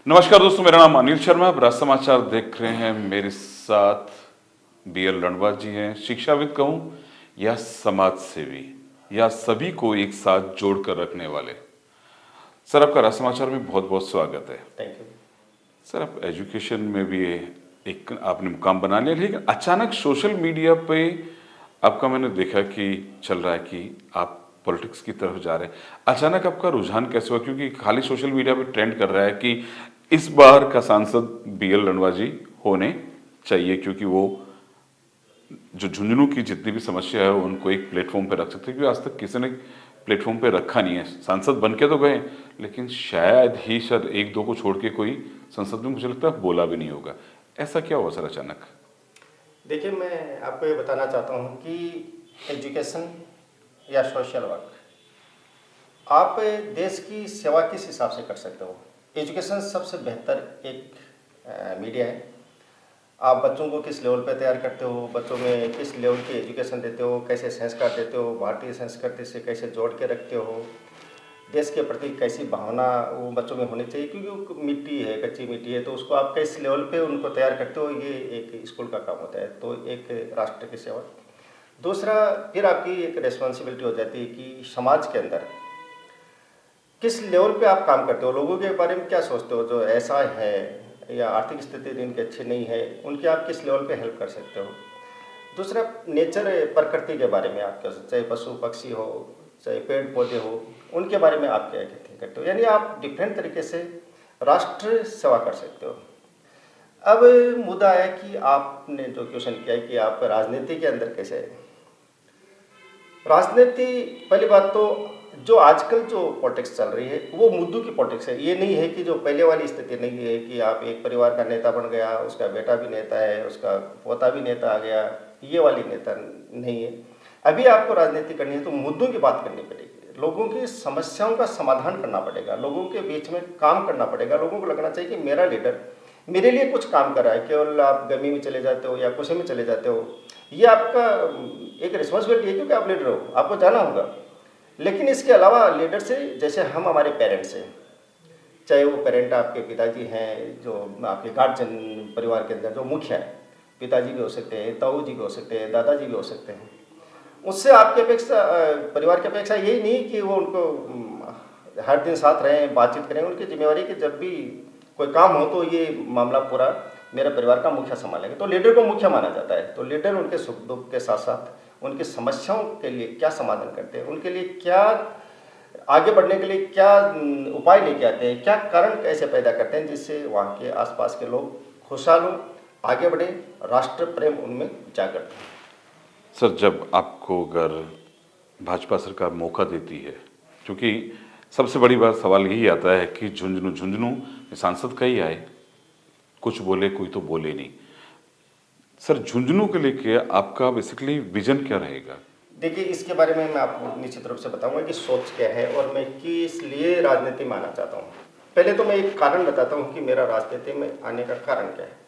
नमस्कार दोस्तों, मेरा नाम अनिल शर्मा। आप राज समाचार देख रहे हैं। मेरे साथ BL रणवा जी हैं, शिक्षाविद कहूँ या समाज सेवी या सभी को एक साथ जोड़कर रखने वाले। सर, आपका राज समाचार में बहुत बहुत स्वागत है। Thank you. सर, आप एजुकेशन में भी एक आपने मुकाम बना लिया, लेकिन अचानक सोशल मीडिया पे आपका मैंने देखा कि चल रहा है कि आप पॉलिटिक्स की तरफ जा रहे हैं। अचानक आपका रुझान कैसे हुआ? क्योंकि खाली सोशल मीडिया पे ट्रेंड कर रहा है कि इस बार का सांसद BL रणवा जी होने चाहिए, क्योंकि वो जो झुंझुनू की जितनी भी समस्या है उनको एक प्लेटफॉर्म पे रख सकते हैं, क्योंकि आज तक किसी ने प्लेटफॉर्म पे रखा नहीं है। सांसद बन के तो गए, लेकिन शायद ही सर एक दो को छोड़ के कोई संसद में मुझे लगता है बोला भी नहीं होगा। ऐसा क्या हुआ सर अचानक? देखिए, मैं आपको ये बताना चाहता हूँ कि एजुकेशन या सोशल वर्क, आप देश की सेवा किस हिसाब से कर सकते हो। एजुकेशन सबसे बेहतर एक मीडिया है। आप बच्चों को किस लेवल पे तैयार करते हो, बच्चों में किस लेवल की एजुकेशन देते हो, कैसे संस्कार देते हो, भारतीय संस्कृति से कैसे जोड़ के रखते हो, देश के प्रति कैसी भावना वो बच्चों में होनी चाहिए, क्योंकि वो मिट्टी है, कच्ची मिट्टी है, तो उसको आप किस लेवल पे उनको तैयार करते हो, ये एक स्कूल का काम होता है। तो एक राष्ट्र की सेवा। दूसरा, फिर आपकी एक रिस्पॉन्सिबिलिटी हो जाती है कि समाज के अंदर किस लेवल पे आप काम करते हो, लोगों के बारे में क्या सोचते हो, जो ऐसा है या आर्थिक स्थिति जिनकी अच्छी नहीं है, उनकी आप किस लेवल पे हेल्प कर सकते हो। दूसरा, नेचर, प्रकृति के बारे में आप क्या, चाहे पशु पक्षी हो, चाहे पेड़ पौधे हो, उनके बारे में आप क्या कहते करते हो। यानी आप डिफरेंट तरीके से राष्ट्र सेवा कर सकते हो। अब मुद्दा है कि आपने जो क्वेश्चन किया है कि आप राजनीति के अंदर कैसे है। राजनीति, पहली बात तो जो आजकल जो पॉलिटिक्स चल रही है वो मुद्दों की पॉलिटिक्स है। ये नहीं है कि जो पहले वाली स्थिति नहीं है कि आप एक परिवार का नेता बन गया, उसका बेटा भी नेता है, उसका पोता भी नेता आ गया, ये वाली नेता नहीं है। अभी आपको राजनीति करनी है तो मुद्दों की बात करनी पड़ेगी, लोगों की समस्याओं का समाधान करना पड़ेगा, लोगों के बीच में काम करना पड़ेगा। लोगों को लगना चाहिए कि मेरा लीडर मेरे लिए कुछ काम कर रहा है। केवल आप गमी में चले जाते हो या खुशी में चले जाते हो, ये आपका एक रिस्पॉन्सिबिलिटी है, क्योंकि आप लीडर हो, आपको जाना होगा। लेकिन इसके अलावा लीडर से, जैसे हम हमारे पेरेंट्स हैं, चाहे वो पेरेंट आपके पिताजी हैं, जो आपके गार्जियन परिवार के अंदर जो मुख्य है, पिताजी भी हो सकते हैं, ताऊ जी भी हो सकते हैं, दादाजी भी हो सकते हैं। उससे आपकी अपेक्षा, परिवार की अपेक्षा यही नहीं कि वो उनको हर दिन साथ रहें, बातचीत करें। उनकी जिम्मेवारी कि जब भी कोई काम हो तो ये मामला पूरा मेरा परिवार का मुखिया संभालेंगे। तो लीडर को मुखिया माना जाता है। तो लीडर उनके सुख दुख के साथ साथ उनकी समस्याओं के लिए क्या समाधान करते हैं, उनके लिए क्या आगे बढ़ने के लिए क्या उपाय लेके आते हैं, क्या कारण कैसे पैदा करते हैं, जिससे वहाँ के आसपास के लोग खुशहाल हों, आगे बढ़े, राष्ट्र प्रेम उनमें जागृत हो। सर, जब आपको अगर भाजपा सरकार मौका देती है, क्योंकि सबसे बड़ी बात सवाल यही आता है कि झुंझुनू सांसद कई आए, कुछ बोले, कोई तो बोले नहीं। सर, झुंझुनू के लेके आपका बेसिकली विजन क्या रहेगा? देखिए, इसके बारे में मैं आपको निश्चित रूप से बताऊंगा कि सोच क्या है और मैं किस लिए राजनीति में आना चाहता हूँ। पहले तो मैं एक कारण बताता हूँ कि मेरा राजनीति में आने का कारण क्या है।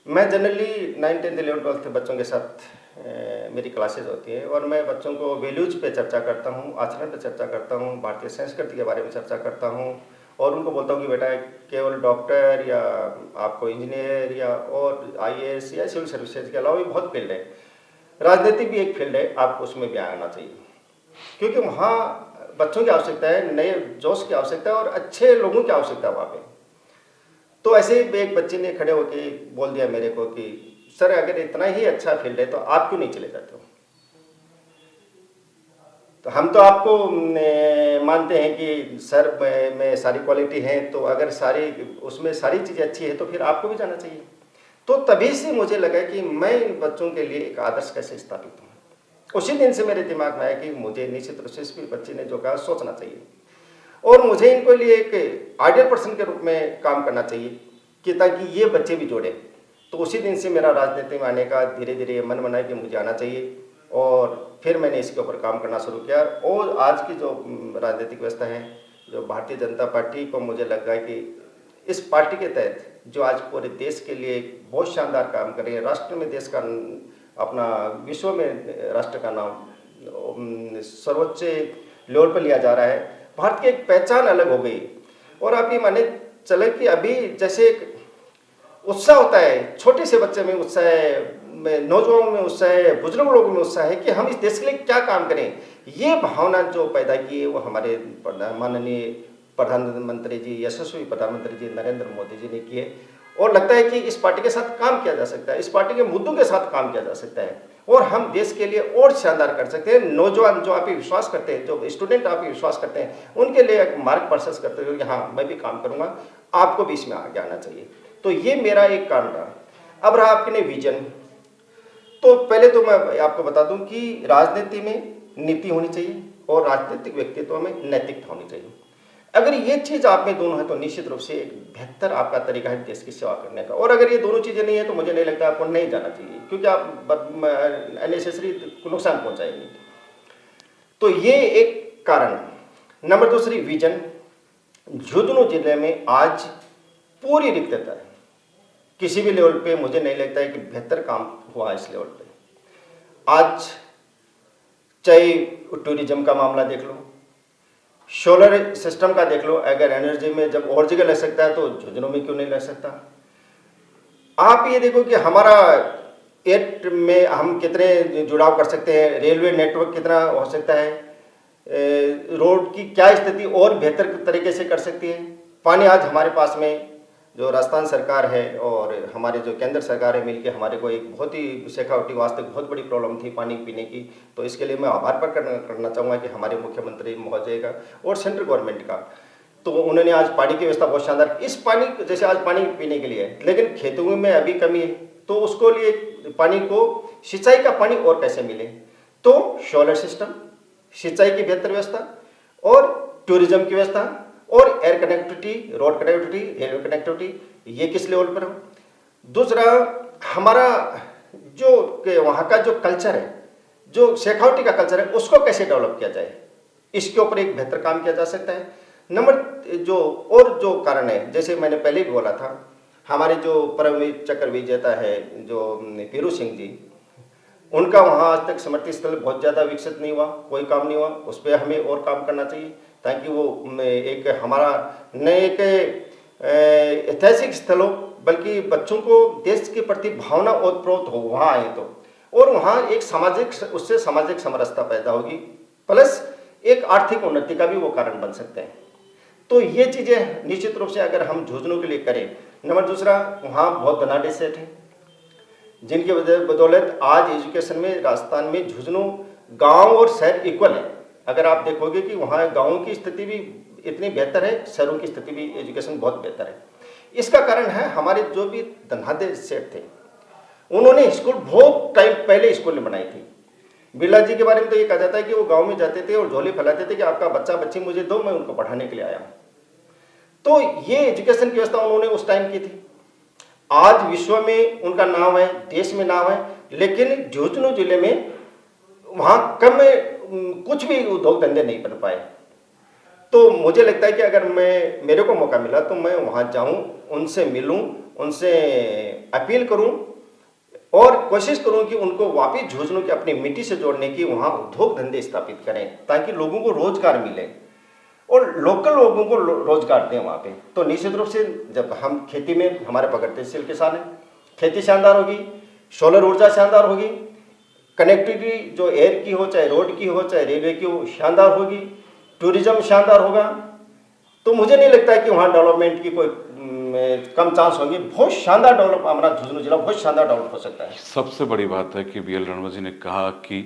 मैं generally 9th 10th 11th 12th बच्चों के साथ मेरी क्लासेज होती है और मैं बच्चों को वैल्यूज पे चर्चा करता हूँ, आचरण पे चर्चा करता हूँ, भारतीय संस्कृति के बारे में चर्चा करता हूँ और उनको बोलता हूँ कि बेटा, केवल डॉक्टर या आपको इंजीनियर या और IAS या सिविल सर्विसेज के अलावा भी बहुत फील्ड है, राजनीति भी एक फील्ड है, आपको उसमें भी आना चाहिए, क्योंकि वहाँ बच्चों की आवश्यकता है, नए जोश की आवश्यकता है और अच्छे लोगों की आवश्यकता है वहाँ पे। तो ऐसे ही एक बच्चे ने खड़े होकर बोल दिया मेरे को कि सर, अगर इतना ही अच्छा फील्ड है तो आप क्यों नहीं चले जाते हो। तो हम तो आपको मानते हैं कि सर में सारी क्वालिटी है, तो अगर सारी उसमें सारी चीज़ें अच्छी है तो फिर आपको भी जाना चाहिए। तो तभी से मुझे लगा कि मैं इन बच्चों के लिए एक आदर्श कैसे स्थापित हूँ। उसी दिन से मेरे दिमाग में आया कि मुझे निश्चित रूप से इस बच्चे ने जो कहा सोचना चाहिए और मुझे इनको लिए एक आइडियल पर्सन के रूप में काम करना चाहिए कि ताकि ये बच्चे भी जोड़े। तो उसी दिन से मेरा राजनीति में आने का धीरे धीरे मन बना कि मुझे आना चाहिए और फिर मैंने इसके ऊपर काम करना शुरू किया। और आज की जो राजनीतिक व्यवस्था है, जो भारतीय जनता पार्टी को, मुझे लग रहा है कि इस पार्टी के तहत जो आज पूरे देश के लिए बहुत शानदार काम कर रही है, राष्ट्र में देश का, अपना विश्व में राष्ट्र का नाम सर्वोच्च लेवल पर लिया जा रहा है, भारत की एक पहचान अलग हो गई। और आप ये माने चले कि अभी जैसे एक उत्साह होता है, छोटे से बच्चे में उत्साह है, नौजवानों में उत्साह है, बुजुर्ग लोगों में उत्साह है कि हम इस देश के लिए क्या काम करें। ये भावना जो पैदा की है वो हमारे माननीय प्रधानमंत्री जी, यशस्वी प्रधानमंत्री जी नरेंद्र मोदी जी ने की है। और लगता है कि इस पार्टी के साथ काम किया जा सकता है, इस पार्टी के मुद्दों के साथ काम किया जा सकता है और हम देश के लिए और शानदार कर सकते हैं। नौजवान जो आप पे विश्वास करते हैं, जो स्टूडेंट आप पे विश्वास करते हैं, उनके लिए एक मार्ग प्रशस्त करते हुए कि हाँ मैं भी काम करूँगा, आपको भी इसमें आगे आना चाहिए। तो ये मेरा एक कारण रहा। अब रहा आपके विजन। तो पहले तो मैं आपको बता दूं कि राजनीति में नीति होनी चाहिए और राजनीतिक व्यक्तित्व में नैतिकता होनी चाहिए। अगर ये चीज़ आप में दोनों है तो निश्चित रूप से एक बेहतर आपका तरीका है देश की सेवा करने का। और अगर ये दोनों चीज़ें नहीं है तो मुझे नहीं लगता आपको नहीं जाना चाहिए, क्योंकि आप अननेसेसरी नुकसान पहुंचाएंगे। तो ये एक कारण है। नंबर दूसरी, विजन। झुंझुनू जिले में आज पूरी रिक्तता है। किसी भी लेवल पे मुझे नहीं लगता है कि बेहतर काम हुआ इस लेवल पे। आज चाहे टूरिज्म का मामला देख लो, सोलर सिस्टम का देख लो, अगर एनर्जी में जब और जगह लग सकता है तो झुंझुनू में क्यों नहीं लग सकता। आप ये देखो कि हमारा एट में हम कितने जुड़ाव कर सकते हैं, रेलवे नेटवर्क कितना हो सकता है, रोड की क्या स्थिति और बेहतर तरीके से कर सकती है। पानी आज हमारे पास में जो राजस्थान सरकार है और हमारे जो केंद्र सरकार है मिलकर हमारे को एक बहुत ही शेखावटी वास्ते बहुत बड़ी प्रॉब्लम थी पानी पीने की। तो इसके लिए मैं आभार प्रकट करना चाहूँगा कि हमारे मुख्यमंत्री महोदय का और सेंट्रल गवर्नमेंट का। तो उन्होंने आज पानी की व्यवस्था बहुत शानदार, इस पानी जैसे आज पानी पीने के लिए है, लेकिन खेतों में अभी कमी है, तो उसको लिए पानी को सिंचाई का पानी और कैसे मिले। तो सोलर सिस्टम, सिंचाई की बेहतर व्यवस्था और टूरिज्म की व्यवस्था और air connectivity, road connectivity, railway connectivity, ये किस लेवल पर हो। दूसरा, हमारा जो वहाँ का जो कल्चर है, जो शेखावटी का कल्चर है, उसको कैसे डेवलप किया जाए, इसके ऊपर एक बेहतर काम किया जा सकता है। नंबर जो और जो कारण है, जैसे मैंने पहले भी बोला था, हमारे जो परमवीर चक्र विजेता है जो पीरू सिंह जी, उनका वहाँ आज तक स्मृति स्थल बहुत ज़्यादा विकसित नहीं हुआ, कोई काम नहीं हुआ, उस पर हमें और काम करना चाहिए ताकि वो एक हमारा न एक ऐतिहासिक स्थल हो, बल्कि बच्चों को देश के प्रति भावना ओतप्रोत हो वहाँ आए तो, और वहाँ एक सामाजिक, उससे सामाजिक समरसता पैदा होगी, प्लस एक आर्थिक उन्नति का भी वो कारण बन सकते हैं। तो ये चीज़ें निश्चित रूप से अगर हम झुंझुनू के लिए करें। नंबर दूसरा, वहाँ बहुत धनाढ़ सेठ हैं जिनकी बदौलत आज एजुकेशन में राजस्थान में झुंझुनू गांव और शहर इक्वल है। अगर आप देखोगे कि वहाँ गांवों की स्थिति भी इतनी बेहतर है, शहरों की स्थिति भी एजुकेशन बहुत बेहतर है। इसका कारण है हमारे जो भी धनाढ़ सेठ थे, उन्होंने स्कूल बहुत टाइम पहले स्कूल बनाई थी। बिरला जी के बारे में तो ये कहा जाता है कि वो गांव में जाते थे और झोले फैलाते थे कि आपका बच्चा बच्ची मुझे दो, मैं उनको पढ़ाने के लिए आया हूँ। तो ये एजुकेशन की व्यवस्था उन्होंने उस टाइम की थी। आज विश्व में उनका नाम है, देश में नाम है, लेकिन झुंझुनू जिले में वहाँ कम कुछ भी उद्योग धंधे नहीं बन पाए। तो मुझे लगता है कि अगर मेरे को मौका मिला तो मैं वहाँ जाऊँ, उनसे मिलूँ, उनसे अपील करूँ और कोशिश करूँ कि उनको वापिस झुंझुनू की अपनी मिट्टी से जोड़ने की वहाँ उद्योग धंधे स्थापित करें ताकि लोगों को रोजगार मिले और लोकल लोगों को रोजगार दें वहाँ पे। तो निश्चित रूप से जब हम खेती में, हमारे प्रगतिशील किसान हैं, खेती शानदार होगी, सोलर ऊर्जा शानदार होगी, कनेक्टिविटी जो एयर की हो, चाहे रोड की हो, चाहे रेलवे की हो, शानदार होगी, टूरिज्म शानदार होगा। तो मुझे नहीं लगता है कि वहाँ डेवलपमेंट की कोई कम चांस होंगे। बहुत शानदार डेवलप, हमारा झुंझुनू जिला बहुत शानदार डेवलप हो सकता है। सबसे बड़ी बात है कि BL रणवा जी ने कहा कि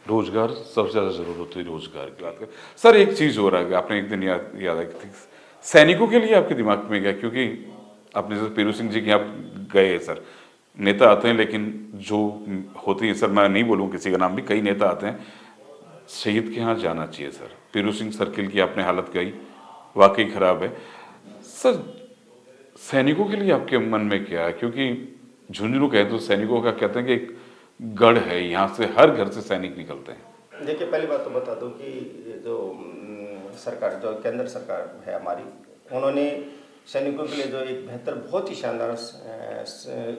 रोजगार सबसे ज़्यादा ज़रूरत होती है, रोजगार की बात कर। सर एक चीज़ हो रहा है, आपने एक दिन याद आई थी, सैनिकों के लिए आपके दिमाग में गया, क्योंकि आपने जैसे पीरू सिंह जी के यहाँ गए सर, नेता आते हैं लेकिन जो होती है सर, मैं नहीं बोलूँ किसी का नाम भी, कई नेता आते हैं, शहीद के यहाँ जाना चाहिए सर। पीरू सिंह सर्किल की आपने हालत कही, वाकई ख़राब है सर। सैनिकों के लिए आपके मन में क्या है, क्योंकि झुंझुनू कहते तो सैनिकों का कहते हैं कि एक गढ़ है, यहाँ से हर घर से सैनिक निकलते हैं। देखिए, पहली बात तो बता दूं कि जो सरकार, जो केंद्र सरकार है हमारी, उन्होंने सैनिकों के लिए जो एक बेहतर, बहुत ही शानदार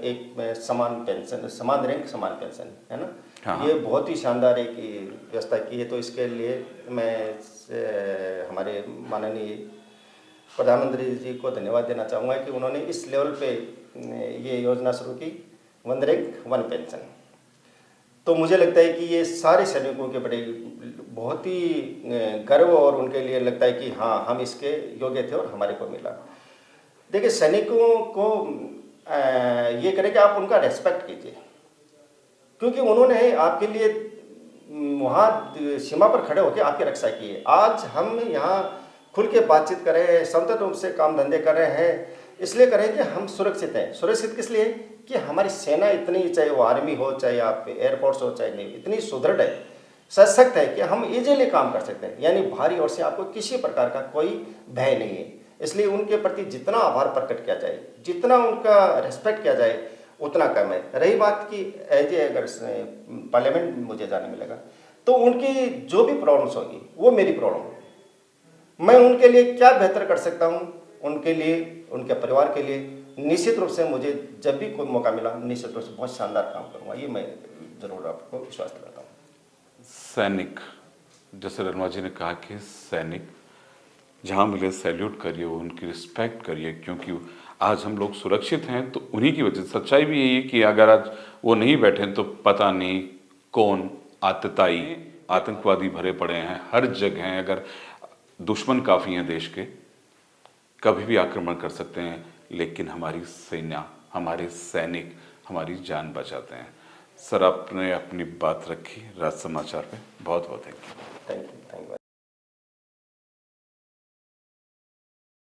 एक समान पेंशन, समान रैंक समान पेंशन है ना, हाँ। ये बहुत ही शानदार एक व्यवस्था की है। तो इसके लिए मैं हमारे माननीय प्रधानमंत्री जी को धन्यवाद देना चाहूँगा कि उन्होंने इस लेवल पे ये योजना शुरू की, वन रैंक वन पेंशन। तो मुझे लगता है कि ये सारे सैनिकों के बड़े बहुत ही गर्व और उनके लिए लगता है कि हाँ, हम इसके योग्य थे और हमारे को मिला। देखिए, सैनिकों को ये करें कि आप उनका रेस्पेक्ट कीजिए, क्योंकि उन्होंने आपके लिए वहाँ सीमा पर खड़े होकर आपकी रक्षा की है। आज हम यहाँ खुल के बातचीत कर रहे हैं, स्वतंत्र रूप से काम धंधे कर रहे हैं, इसलिए कर रहे हैं कि हम सुरक्षित हैं। सुरक्षित किस लिए? कि हमारी सेना इतनी, चाहे वो आर्मी हो, चाहे आप एयरफोर्स हो, चाहे नेवी, इतनी सुदृढ़ है, सशक्त है कि हम इजीली काम कर सकते हैं। यानी बाहरी ओर से आपको किसी प्रकार का कोई भय नहीं है। इसलिए उनके प्रति जितना आभार प्रकट किया जाए, जितना उनका रेस्पेक्ट किया जाए, उतना कम है। रही बात कि एज ए अगर पार्लियामेंट मुझे जाने मिलेगा तो उनकी जो भी प्रॉब्लम्स होगी वो मेरी प्रॉब्लम होगी। मैं उनके लिए क्या बेहतर कर सकता हूँ, उनके लिए, उनके परिवार के लिए निश्चित रूप से मुझे जब भी कोई मौका मिला निश्चित रूप से बहुत शानदार काम करूँगा, ये मैं जरूर आपको विश्वास दिलाता हूँ। सैनिक, जैसे रमा जी ने कहा कि सैनिक जहाँ मिले सैल्यूट करिए, उनकी रिस्पेक्ट करिए, क्योंकि आज हम लोग सुरक्षित हैं तो उन्हीं की वजह से। सच्चाई भी यही है कि अगर आज वो नहीं बैठे तो पता नहीं कौन आतताई आतंकवादी भरे पड़े हैं हर जगह हैं। अगर दुश्मन काफ़ी हैं देश के, कभी भी आक्रमण कर सकते हैं, लेकिन हमारी सेना, हमारे सैनिक हमारी जान बचाते हैं। सर, आपने अपनी बात रखी राज समाचार पे, बहुत बहुत थैंक यू। Thank you.